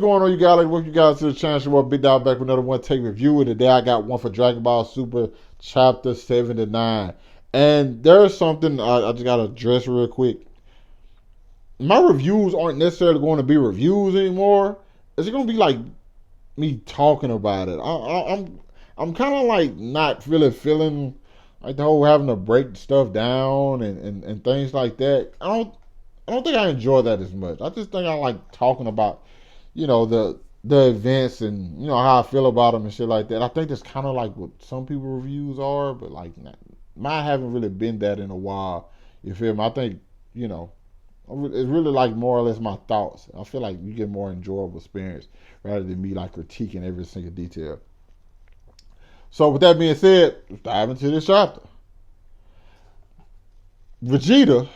What's going on, you guys? Welcome you guys to the channel. Your boy Big Dog back with another one take review. And today I got one for Dragon Ball Super Chapter 79. And there's something I just gotta address real quick. My reviews aren't necessarily going to be reviews anymore. It's going to be like me talking about it. I'm kind of like not really feeling like the whole having to break stuff down and things like that. I don't think I enjoy that as much. I just think I like talking about, the events and how I feel about them and shit like that. I think that's kind of like what some people reviews are, but like mine haven't really been that in a while. You feel me? I think it's really like more or less my thoughts. I feel like you get more enjoyable experience rather than me like critiquing every single detail. So with that being said, let's dive into this chapter. Vegeta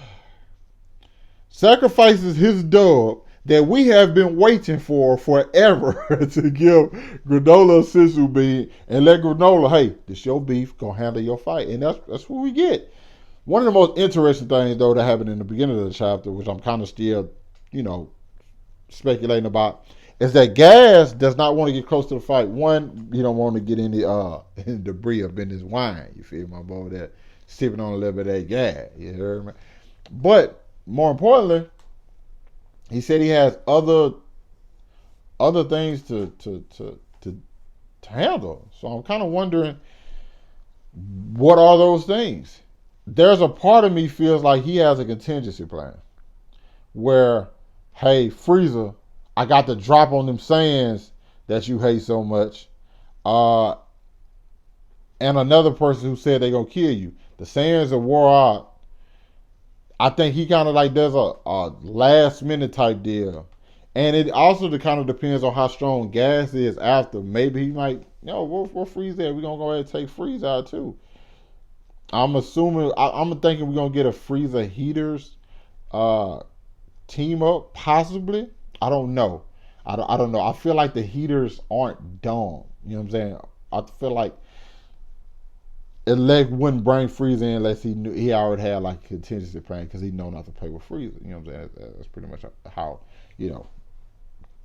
sacrifices his dub that we have been waiting for forever to give Granolah a sizzle bean and let Granolah, hey, this your beef, go handle your fight. And that's what we get. One of the most interesting things, though, that happened in the beginning of the chapter, which I'm kind of still, speculating about, is that Gas does not want to get close to the fight. One, he don't want to get any debris up in his wine. You feel my boy? That sipping on a little bit of that gas. You heard me? But more importantly, he said he has other things to handle. So I'm kind of wondering, what are those things? There's a part of me feels like he has a contingency plan where, hey, Frieza, I got the drop on them Saiyans that you hate so much, and another person who said they're gonna kill you. The Saiyans are war out. I think he kind of like does a last minute type deal. And it also kind of depends on how strong Gas is after. Maybe he might, we'll freeze that. We're going to go ahead and take Freeze out too. I'm assuming, I'm thinking we're going to get a Frieza Heaters team up, possibly. I don't know. I don't know. I feel like the Heaters aren't dumb. You know what I'm saying? I feel like Elect wouldn't bring Frieza in unless he knew he already had like a contingency plan because he know not to play with Frieza. You know what I'm saying? That's pretty much how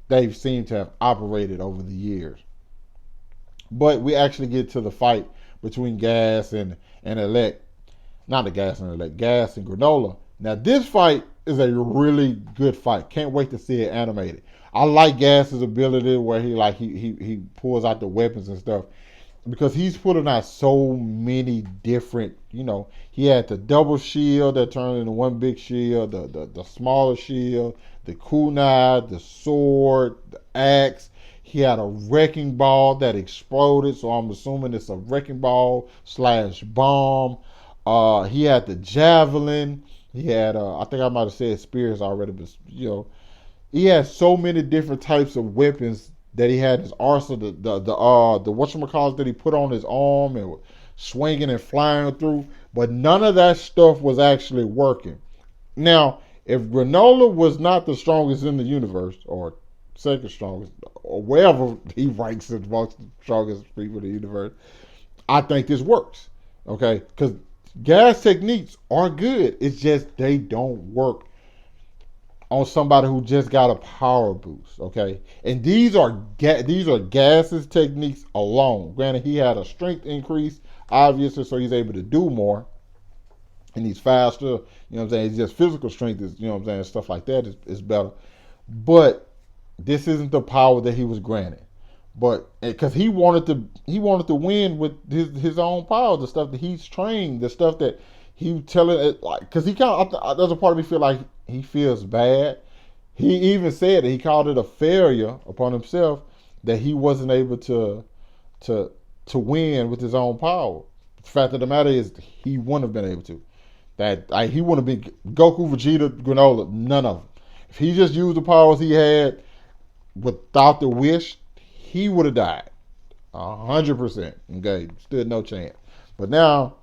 they've seemed to have operated over the years. But we actually get to the fight between Gas and Elect, not the Gas and Elect, Gas and Granolah. Now this fight is a really good fight. Can't wait to see it animated. I like Gas's ability where he pulls out the weapons and stuff, because he's putting out so many different, he had the double shield that turned into one big shield, the smaller shield, the kunai, the sword, the axe. He had a wrecking ball that exploded, so I'm assuming it's a wrecking ball / bomb. He had the javelin. He had, I think I might have said spears already, but he had so many different types of weapons that he had in his arsenal, the whatchamacallit that he put on his arm and swinging and flying through, but none of that stuff was actually working. Now, if Granolah was not the strongest in the universe, or second strongest, or wherever he ranks amongst the strongest people in the universe, I think this works. Okay? Because Gas techniques are good. It's just they don't work on somebody who just got a power boost, okay? And these are Gas's techniques alone. Granted, he had a strength increase, obviously, so he's able to do more, and he's faster. You know what I'm saying? It's just physical strength is, stuff like that is better. But this isn't the power that he was granted. But because he wanted to win with his own power, the stuff that he's trained, the stuff that he telling it, like, because he kind of, there's a part of me feel like he feels bad. He even said that he called it a failure upon himself that he wasn't able to win with his own power. The fact of the matter is he wouldn't have been able to. That he wouldn't have been Goku, Vegeta, Granolah, none of them. If he just used the powers he had without the wish, he would have died 100%. Okay, stood no chance. But now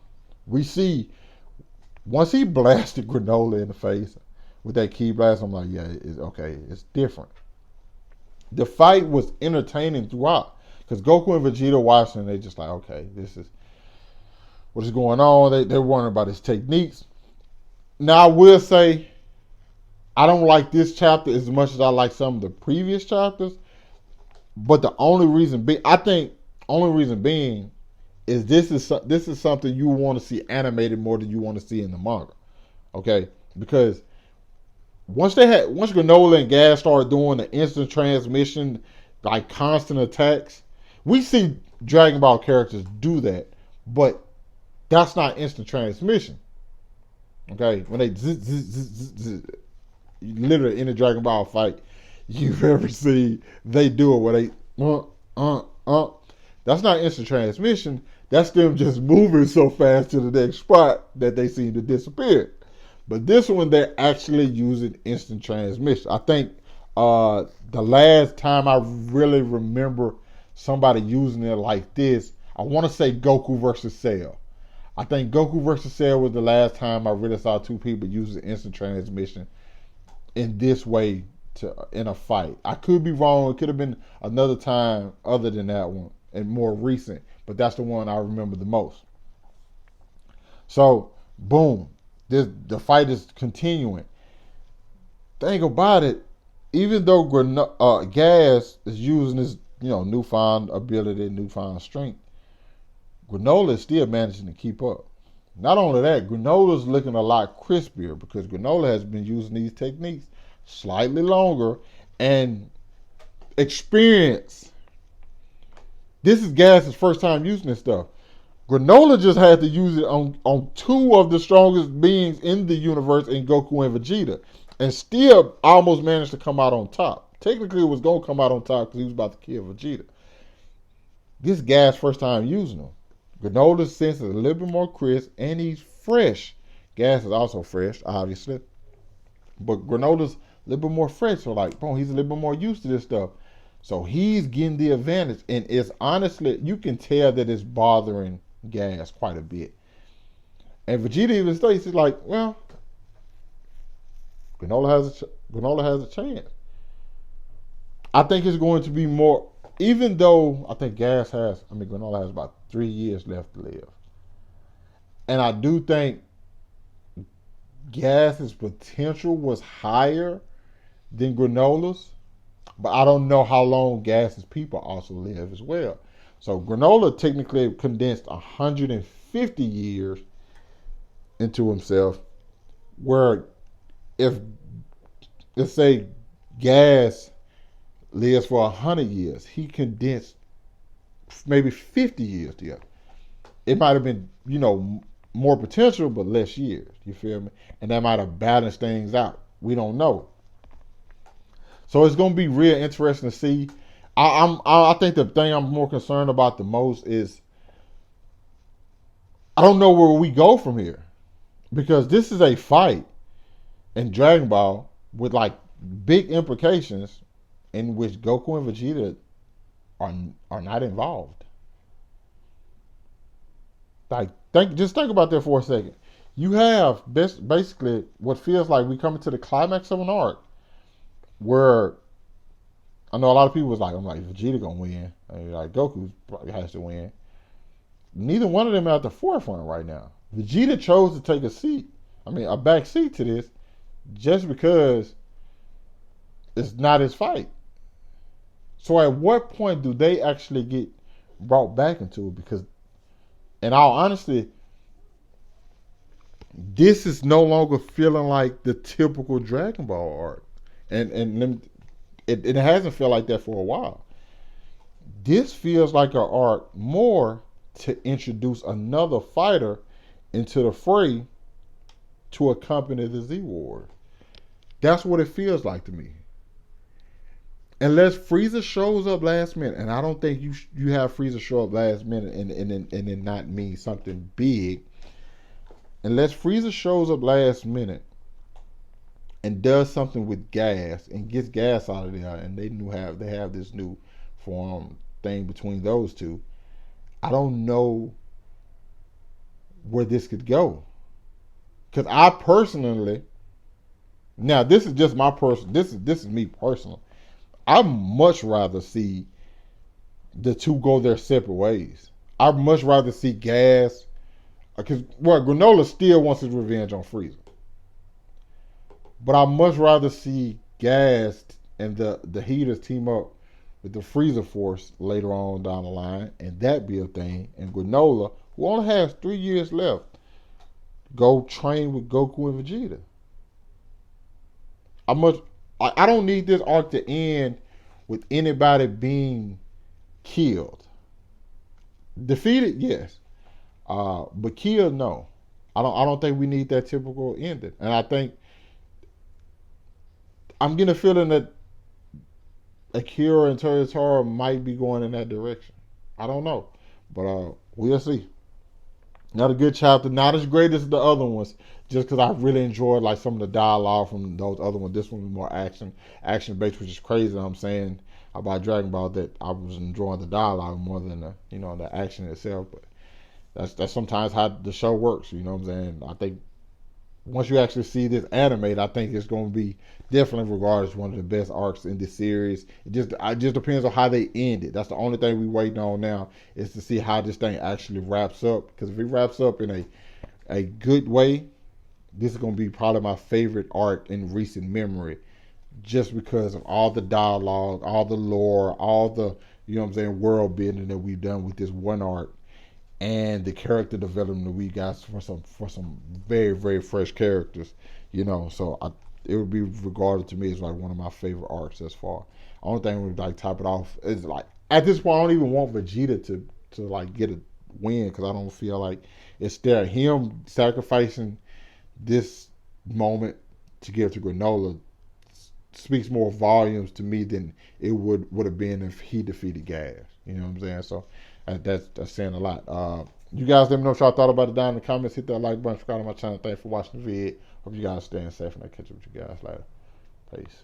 we see, once he blasted Granolah in the face with that key blast, I'm like, yeah, it's okay. It's different. The fight was entertaining throughout because Goku and Vegeta watching, and they just like, okay, this is what is going on. They're wondering about his techniques. Now, I will say, I don't like this chapter as much as I like some of the previous chapters But the only reason being, I think, only reason being is this is something you want to see animated more than you want to see in the manga. Okay, because once Granolah and Gas started doing the instant transmission, like constant attacks, we see Dragon Ball characters do that, but that's not instant transmission. Okay, when they literally in a Dragon Ball fight you've ever seen, they do it where they That's not instant transmission. That's them just moving so fast to the next spot that they seem to disappear. But this one, they're actually using instant transmission. I think the last time I really remember somebody using it like this, I want to say Goku versus Cell. I think Goku versus Cell was the last time I really saw two people using instant transmission in this way in a fight. I could be wrong. It could have been another time other than that one and more recent, but that's the one I remember the most. So, boom, the fight is continuing. Think about it. Even though Gas is using his newfound ability, newfound strength, Granolah is still managing to keep up. Not only that, Granolah is looking a lot crispier because Granolah has been using these techniques slightly longer and experience. This is Gas's first time using this stuff. Granolah just had to use it on two of the strongest beings in the universe in Goku and Vegeta, and still almost managed to come out on top. Technically, it was going to come out on top because he was about to kill Vegeta. This Gas first time using them. Granola's sense is a little bit more crisp, and he's fresh. Gas is also fresh, obviously, but Granola's a little bit more fresh. So, boom, he's a little bit more used to this stuff. So he's getting the advantage, and it's honestly, you can tell that it's bothering Gas quite a bit. And Vegeta even states, he's like, well, Granolah has a chance. I think it's going to be more, even though I think Granolah has about 3 years left to live. And I do think Gas's potential was higher than Granola's, but I don't know how long Gas's people also live as well. So Granolah technically condensed 150 years into himself, where if, let's say, Gas lives for 100 years, he condensed maybe 50 years together. It might have been, more potential, but less years. You feel me? And that might have balanced things out. We don't know. So it's going to be real interesting to see. I think the thing I'm more concerned about the most is I don't know where we go from here, because this is a fight in Dragon Ball with big implications in which Goku and Vegeta are not involved. Just think about that for a second. You have basically what feels like we coming to the climax of an arc where I know a lot of people was like, Vegeta gonna win. Goku probably has to win. Neither one of them are at the forefront right now. Vegeta chose to take a back seat to this, just because it's not his fight. So at what point do they actually get brought back into it? Because, in all honesty, this is no longer feeling like the typical Dragon Ball arc. And it hasn't felt like that for a while. This feels like an arc more to introduce another fighter into the fray to accompany the Z Wars. That's what it feels like to me. Unless Frieza shows up last minute, and I don't think you have Frieza show up last minute and it not mean something big. Unless Frieza shows up last minute and does something with Gas and gets Gas out of there, and they have this new form thing between those two, I don't know where this could go. Because I personally, now this is just my person. This is me personally. I'd much rather see the two go their separate ways. I'd much rather see Gas, because Granolah still wants his revenge on Frieza. But I'd much rather see Gas and the Heaters team up with the Freezer Force later on down the line, and that be a thing. And Granolah, who only has 3 years left, go train with Goku and Vegeta. I don't need this arc to end with anybody being killed. Defeated, yes, but killed, no. I don't think we need that typical ending. And I think I'm getting a feeling that Akira and Toyotora might be going in that direction. I don't know, but we'll see. Not a good chapter, not as great as the other ones, just because I really enjoyed like some of the dialogue from those other ones. This one was more action based, which is crazy. I'm saying about Dragon Ball that I was enjoying the dialogue more than the action itself. But that's sometimes how the show works. You know what I'm saying? I think once you actually see this animated, I think it's going to be definitely regarded as one of the best arcs in this series. It just depends on how they end it. That's the only thing we waiting on now is to see how this thing actually wraps up. Because if it wraps up in a good way, this is going to be probably my favorite arc in recent memory, just because of all the dialogue, all the lore, all the world building that we've done with this one arc, and the character development that we got for some very, very fresh characters, So it would be regarded to me as like one of my favorite arcs thus far. Only thing we like top it off is like at this point I don't even want Vegeta to like get a win because I don't feel like it's there. Him sacrificing this moment to give to Granolah speaks more volumes to me than it would have been if he defeated Gas. You know what I'm saying? So that's saying a lot. You guys let me know what y'all thought about it down in the comments. Hit that like button, subscribe to my channel. Thanks for watching the vid. Hope you guys staying safe, and I'll catch up with you guys later. Peace.